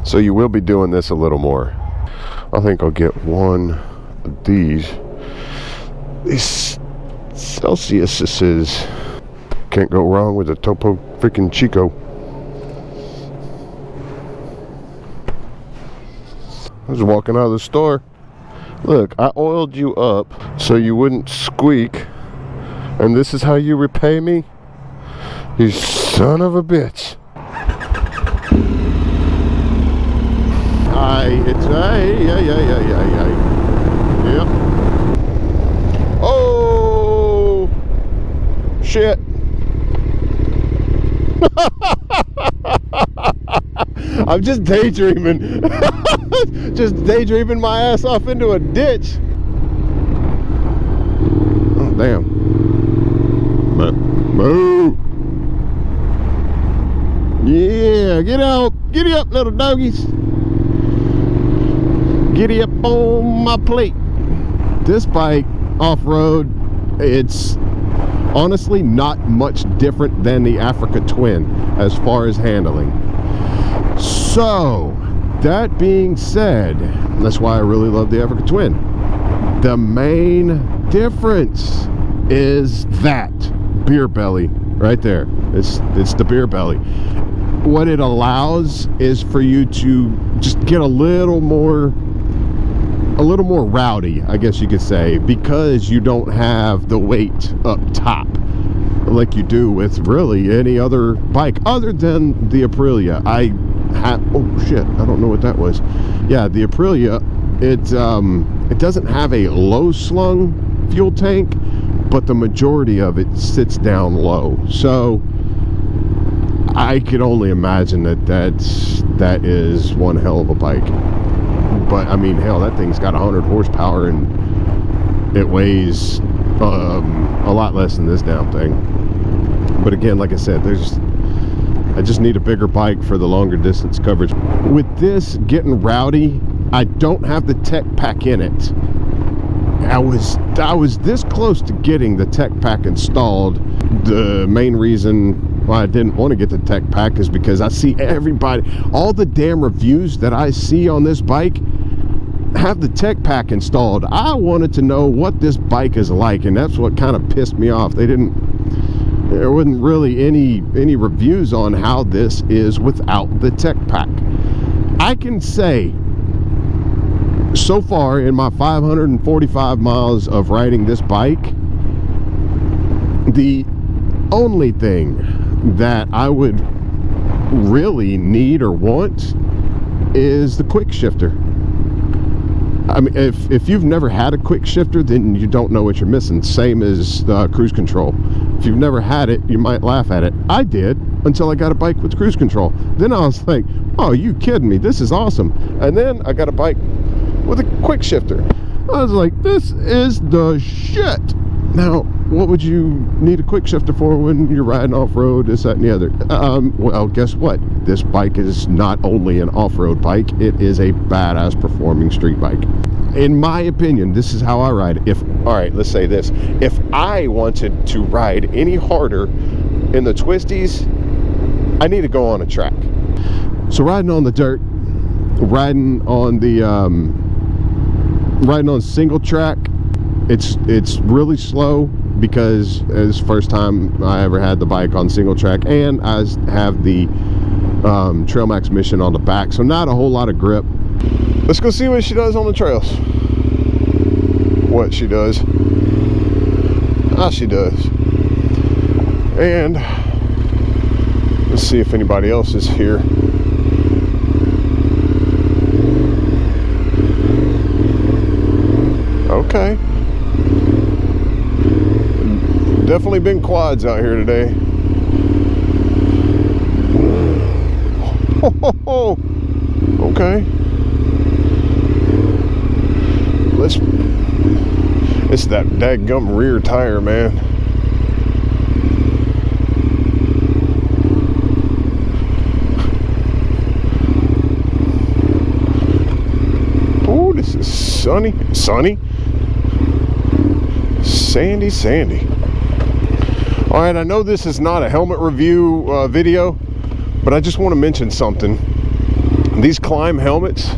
So you will be doing this a little more. I think I'll get one of these Celsiuses. Can't go wrong with a Topo freaking Chico. I was walking out of the store. Look, I oiled you up so you wouldn't squeak, and this is how you repay me? You son of a bitch. Yep. Oh shit. I'm just daydreaming. Just daydreaming my ass off into a ditch. Oh damn. Moo. Yeah, get out. Giddy up, little doggies. Giddy up on my plate. This bike off-road, it's honestly not much different than the Africa Twin as far as handling. So that being said, that's why I really love the Africa Twin. The main difference is that beer belly right there. It's the beer belly. What it allows is for you to just get a little more rowdy, I guess you could say, because you don't have the weight up top like you do with really any other bike other than the Aprilia. Oh shit, I don't know what that was. Yeah, the Aprilia, it doesn't have a low slung fuel tank, but the majority of it sits down low. So I could only imagine that is one hell of a bike. But I mean, hell, that thing's got 100 horsepower and it weighs a lot less than this damn thing. But again, like I said, I just need a bigger bike for the longer distance coverage. With this getting rowdy, I don't have the tech pack in it. I was this close to getting the tech pack installed. The main reason why I didn't want to get the tech pack is because I see all the damn reviews that I see on this bike have the tech pack installed. I wanted to know what this bike is like, and that's what kind of pissed me off. There wasn't really any reviews on how this is without the tech pack. I can say so far in my 545 miles of riding this bike, the only thing that I would really need or want is the quick shifter. I mean, if you've never had a quick shifter, then you don't know what you're missing. Same as cruise control. If you've never had it, you might laugh at it. I did, until I got a bike with cruise control. Then I was like, oh, you kidding me? This is awesome. And then I got a bike with a quick shifter. I was like, this is the shit. Now, what would you need a quick shifter for when you're riding off-road, this, that, and the other? Well, guess what? This bike is not only an off-road bike, it is a badass performing street bike. In my opinion, this is how I ride. All right, let's say this. If I wanted to ride any harder in the twisties, I need to go on a track. So riding on the dirt, riding on single track, it's really slow because it's the first time I ever had the bike on single track, and I have the Trail Max Mission on the back, so not a whole lot of grip. Let's go see what she does on the trails. What she does. How she does. And let's see if anybody else is here. Okay. Definitely been quads out here today. Oh, okay. It's that dadgum rear tire, man. Oh, this is sunny. Sandy. All right, I know this is not a helmet review video, but I just want to mention something. These Climb helmets,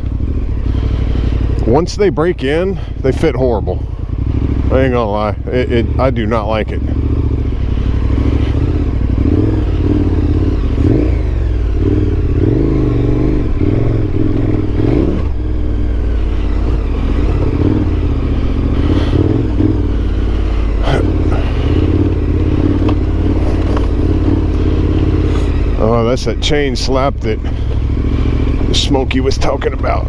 once they break in, they fit horrible. I ain't gonna lie, I do not like it. Oh, that's that chain slap that Smokey was talking about.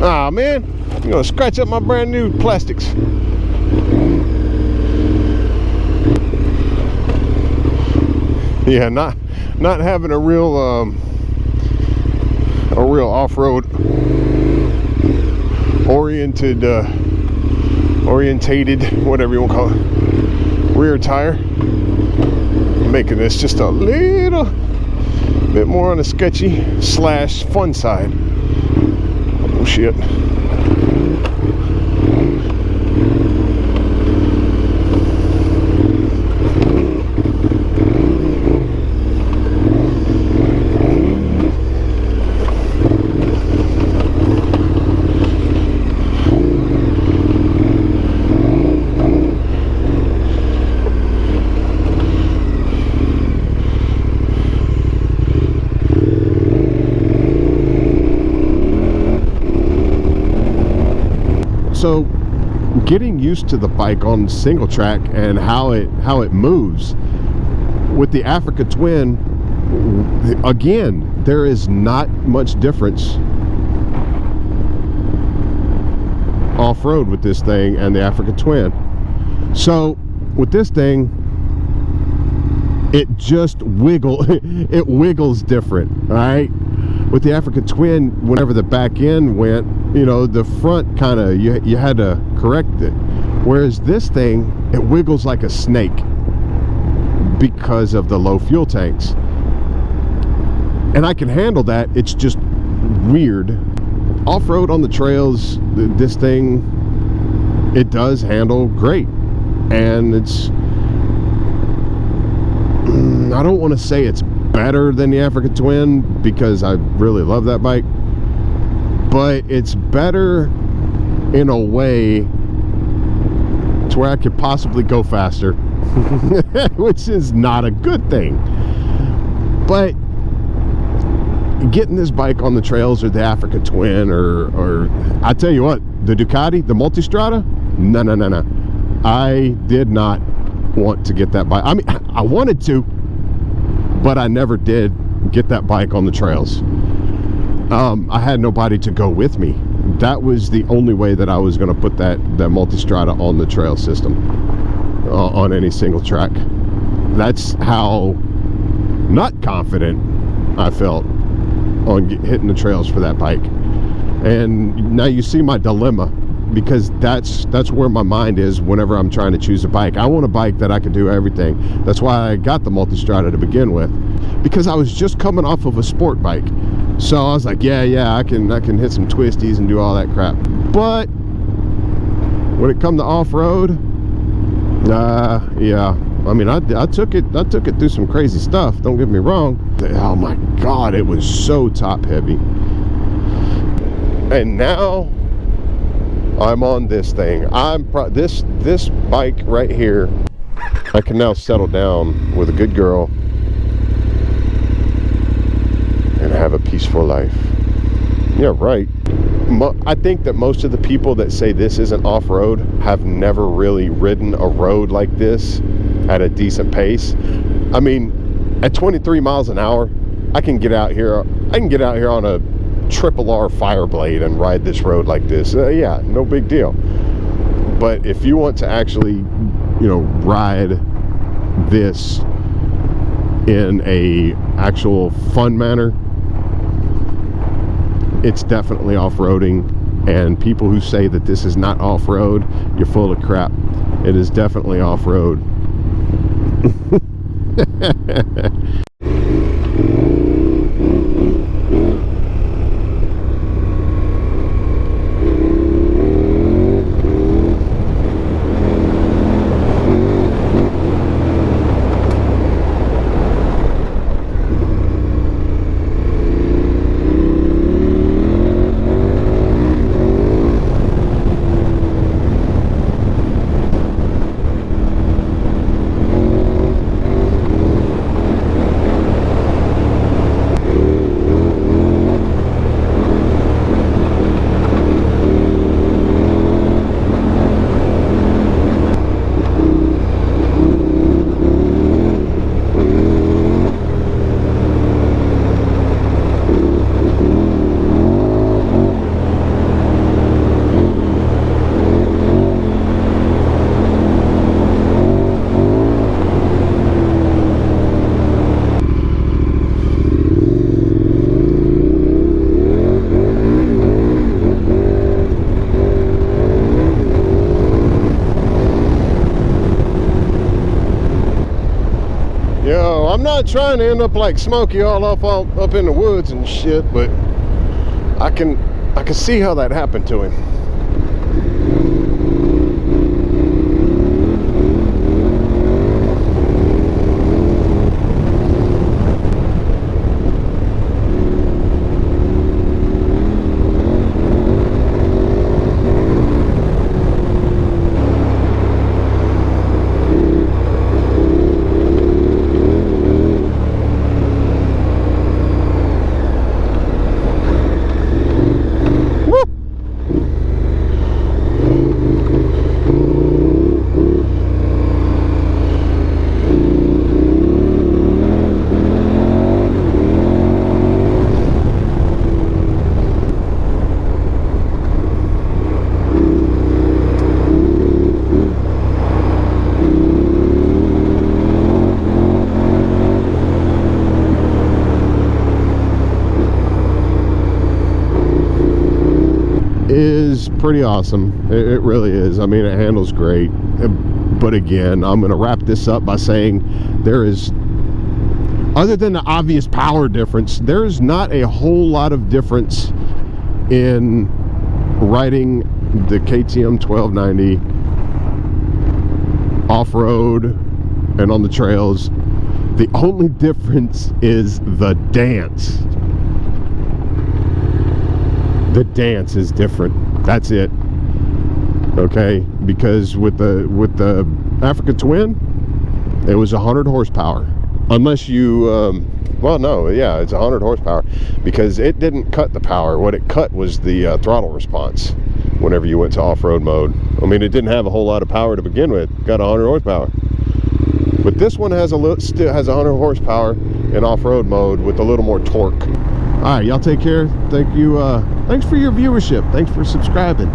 Ah, man, you're gonna scratch up my brand new plastics. Yeah, not having a real off-road orientated, whatever you want to call it, rear tire, making this just a little bit more on the sketchy / fun side. Oh shit. So getting used to the bike on single track and how it moves with the Africa Twin, again, there is not much difference off-road with this thing and the Africa Twin. So with this thing, it just it wiggles different, all right? With the Africa Twin, whenever the back end went, you know, the front kind of, you had to correct it. Whereas this thing, it wiggles like a snake because of the low fuel tanks. And I can handle that, it's just weird. Off-road on the trails, this thing, it does handle great. And it's, I don't want to say it's better than the Africa Twin because I really love that bike, but it's better in a way to where I could possibly go faster, which is not a good thing. But getting this bike on the trails, or the Africa Twin, or I tell you what, the Ducati, the Multistrada, no, I did not want to get that bike. I mean, I wanted to, but I never did get that bike on the trails. I had nobody to go with me. That was the only way that I was going to put that Multistrada on the trail system, on any single track. That's how not confident I felt on hitting the trails for that bike. And now you see my dilemma, because that's where my mind is whenever I'm trying to choose a bike. I want a bike that I can do everything. That's why I got the Multistrada to begin with, because I was just coming off of a sport bike. So I was like, yeah, I can hit some twisties and do all that crap. But when it come to off-road, yeah, I mean, I took it through some crazy stuff, don't get me wrong. Oh my god, it was so top heavy. And now I'm on this thing. This bike right here, I can now settle down with a good girl and have a peaceful life. Yeah, right. I think that most of the people that say this isn't off-road have never really ridden a road like this at a decent pace. I mean, at 23 miles an hour, I can get out here on a Triple R Fireblade and ride this road like this. Yeah, no big deal. But if you want to actually, you know, ride this in a actual fun manner, it's definitely off-roading. And people who say that this is not off-road, you're full of crap. It is definitely off-road. not trying to end up like Smokey all up in the woods and shit, but I can see how that happened to him. Is pretty awesome. It really is. I mean, it handles great. But again, I'm going to wrap this up by saying there is, other than the obvious power difference, there's not a whole lot of difference in riding the KTM 1290 off-road and on the trails. The only difference is the dance. The dance is different. That's it. Okay, because with the Africa Twin, it was 100 horsepower. Unless you, well, no, yeah, it's 100 horsepower because it didn't cut the power. What it cut was the throttle response whenever you went to off-road mode. I mean, it didn't have a whole lot of power to begin with. Got 100 horsepower. But this one has still has 100 horsepower in off-road mode with a little more torque. All right, y'all take care. Thank you. Thanks for your viewership. Thanks for subscribing.